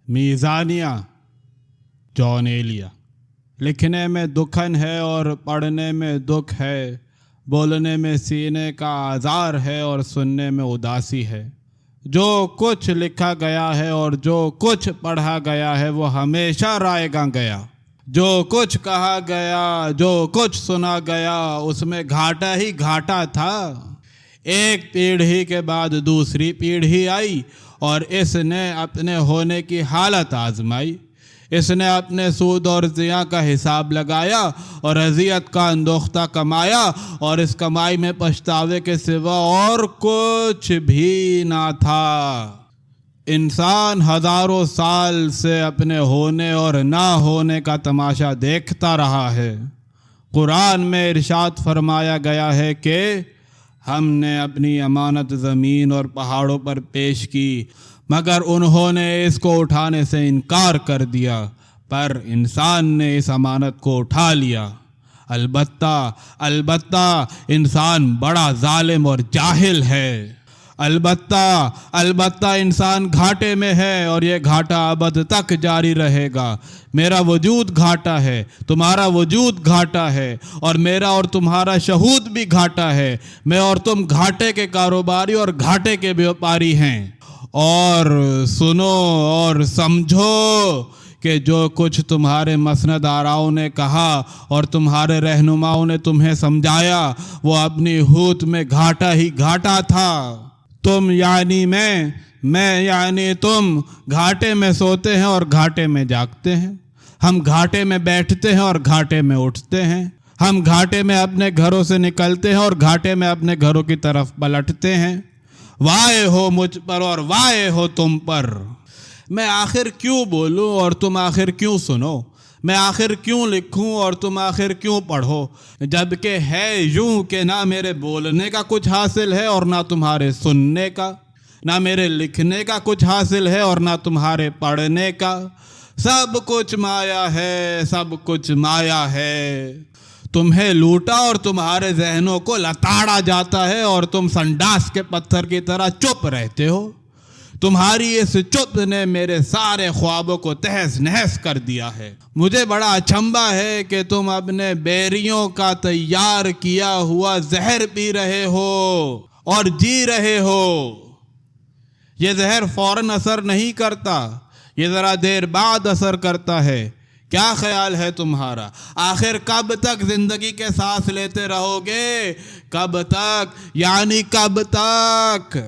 میزانیہ جان ایلیا۔ لکھنے میں دکھن ہے اور پڑھنے میں دکھ ہے، بولنے میں سینے کا آزار ہے اور سننے میں اداسی ہے۔ جو کچھ لکھا گیا ہے اور جو کچھ پڑھا گیا ہے وہ ہمیشہ رائے گاں گیا۔ جو کچھ کہا گیا، جو کچھ سنا گیا، اس میں گھاٹا ہی گھاٹا تھا۔ ایک پیڑھی کے بعد دوسری پیڑھی آئی اور اس نے اپنے ہونے کی حالت آزمائی۔ اس نے اپنے سود اور زیاں کا حساب لگایا اور اذیت کا اندوختہ کمایا، اور اس کمائی میں پچھتاوے کے سوا اور کچھ بھی نہ تھا۔ انسان ہزاروں سال سے اپنے ہونے اور نہ ہونے کا تماشا دیکھتا رہا ہے۔ قرآن میں ارشاد فرمایا گیا ہے کہ ہم نے اپنی امانت زمین اور پہاڑوں پر پیش کی، مگر انہوں نے اس کو اٹھانے سے انکار کر دیا، پر انسان نے اس امانت کو اٹھا لیا۔ البتہ انسان بڑا ظالم اور جاہل ہے۔ البتہ انسان گھاٹے میں ہے اور یہ گھاٹا ابد تک جاری رہے گا۔ میرا وجود گھاٹا ہے، تمہارا وجود گھاٹا ہے، اور میرا اور تمہارا شہود بھی گھاٹا ہے۔ میں اور تم گھاٹے کے کاروباری اور گھاٹے کے بیوپاری ہیں۔ اور سنو اور سمجھو کہ جو کچھ تمہارے مسند آراؤں نے کہا اور تمہارے رہنماؤں نے تمہیں سمجھایا وہ اپنی ہوت میں گھاٹا ہی گھاٹا تھا۔ تم یعنی میں یعنی تم گھاٹے میں سوتے ہیں اور گھاٹے میں جاگتے ہیں۔ ہم گھاٹے میں بیٹھتے ہیں اور گھاٹے میں اٹھتے ہیں۔ ہم گھاٹے میں اپنے گھروں سے نکلتے ہیں اور گھاٹے میں اپنے گھروں کی طرف پلٹتے ہیں۔ وائے ہو مجھ پر اور وائے ہو تم پر۔ میں آخر کیوں بولوں اور تم آخر کیوں سنو؟ میں آخر کیوں لکھوں اور تم آخر کیوں پڑھو؟ جبکہ ہے یوں کہ نہ میرے بولنے کا کچھ حاصل ہے اور نہ تمہارے سننے کا، نہ میرے لکھنے کا کچھ حاصل ہے اور نہ تمہارے پڑھنے کا۔ سب کچھ مایا ہے، سب کچھ مایا ہے۔ تمہیں لوٹا اور تمہارے ذہنوں کو لتاڑا جاتا ہے اور تم سنڈاس کے پتھر کی طرح چپ رہتے ہو۔ تمہاری اس چپ نے میرے سارے خوابوں کو تہس نہس کر دیا ہے۔ مجھے بڑا اچنبھا ہے کہ تم اپنے بیریوں کا تیار کیا ہوا زہر پی رہے ہو اور جی رہے ہو۔ یہ زہر فوراً اثر نہیں کرتا، یہ ذرا دیر بعد اثر کرتا ہے۔ کیا خیال ہے تمہارا؟ آخر کب تک زندگی کے سانس لیتے رہو گے؟ کب تک؟ یعنی کب تک؟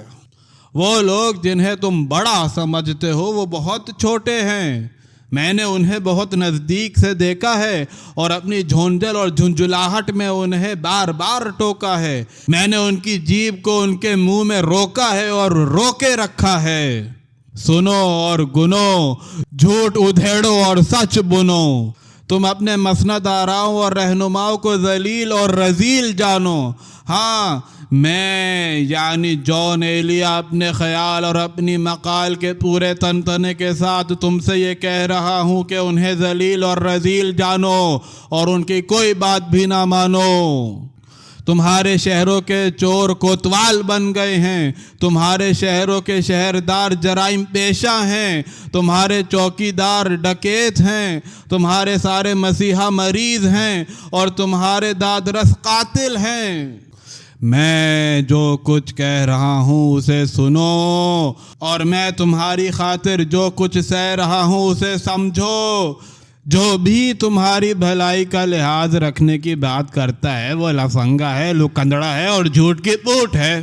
وہ لوگ جنہیں تم بڑا سمجھتے ہو وہ بہت چھوٹے ہیں۔ میں نے انہیں بہت نزدیک سے دیکھا ہے اور اپنی جھونجھل اور جھنجھلاہٹ میں انہیں بار بار ٹوکا ہے۔ میں نے ان کی جیب کو ان کے منہ میں روکا ہے اور روکے رکھا ہے۔ سنو اور گنو، جھوٹ ادھیڑو اور سچ بنو۔ تم اپنے مسند آراؤں اور رہنماؤں کو ذلیل اور رذیل جانو۔ ہاں، میں یعنی جان ایلیا اپنے خیال اور اپنی مقال کے پورے تنتنے کے ساتھ تم سے یہ کہہ رہا ہوں کہ انہیں ذلیل اور رذیل جانو اور ان کی کوئی بات بھی نہ مانو۔ تمہارے شہروں کے چور کوتوال بن گئے ہیں، تمہارے شہروں کے شہردار جرائم پیشہ ہیں، تمہارے چوکیدار ڈکیت ہیں، تمہارے سارے مسیحا مریض ہیں اور تمہارے دادرس قاتل ہیں۔ میں جو کچھ کہہ رہا ہوں اسے سنو اور میں تمہاری خاطر جو کچھ سہ رہا ہوں اسے سمجھو۔ جو بھی تمہاری بھلائی کا لحاظ رکھنے کی بات کرتا ہے وہ لفنگا ہے، لکندڑا ہے اور جھوٹ کی پوٹ ہے۔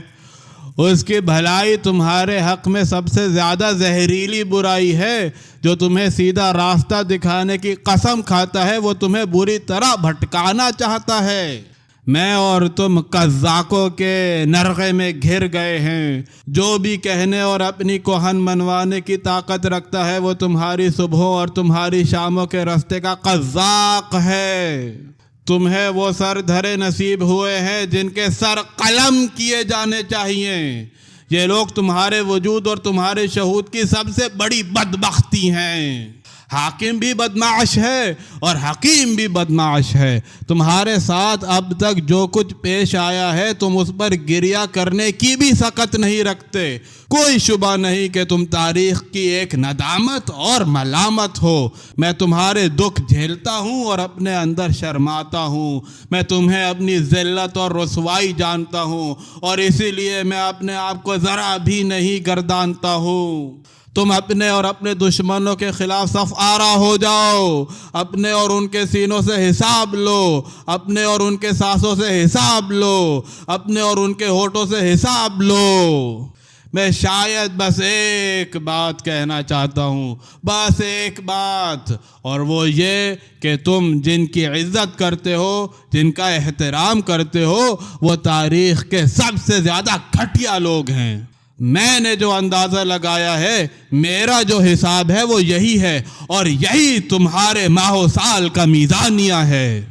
اس کی بھلائی تمہارے حق میں سب سے زیادہ زہریلی برائی ہے۔ جو تمہیں سیدھا راستہ دکھانے کی قسم کھاتا ہے وہ تمہیں بری طرح بھٹکانا چاہتا ہے۔ میں اور تم قزاقوں کے نرغے میں گھر گئے ہیں۔ جو بھی کہنے اور اپنی کوہن منوانے کی طاقت رکھتا ہے وہ تمہاری صبحوں اور تمہاری شاموں کے رستے کا قزاق ہے۔ تمہیں وہ سر دھرے نصیب ہوئے ہیں جن کے سر قلم کیے جانے چاہیے۔ یہ لوگ تمہارے وجود اور تمہارے شہود کی سب سے بڑی بدبختی ہیں۔ حاکم بھی بدمعاش ہے اور حکیم بھی بدمعاش ہے۔ تمہارے ساتھ اب تک جو کچھ پیش آیا ہے تم اس پر گریہ کرنے کی بھی سکت نہیں رکھتے۔ کوئی شبہ نہیں کہ تم تاریخ کی ایک ندامت اور ملامت ہو۔ میں تمہارے دکھ جھیلتا ہوں اور اپنے اندر شرماتا ہوں۔ میں تمہیں اپنی ذلت اور رسوائی جانتا ہوں اور اسی لیے میں اپنے آپ کو ذرا بھی نہیں گردانتا ہوں۔ تم اپنے اور اپنے دشمنوں کے خلاف صف آرا ہو جاؤ، اپنے اور ان کے سینوں سے حساب لو، اپنے اور ان کے سانسوں سے حساب لو، اپنے اور ان کے ہونٹوں سے حساب لو۔ میں شاید بس ایک بات کہنا چاہتا ہوں، بس ایک بات، اور وہ یہ کہ تم جن کی عزت کرتے ہو، جن کا احترام کرتے ہو، وہ تاریخ کے سب سے زیادہ گھٹیا لوگ ہیں۔ میں نے جو اندازہ لگایا ہے، میرا جو حساب ہے وہ یہی ہے، اور یہی تمہارے ماہ و سال کا میزانیہ ہے۔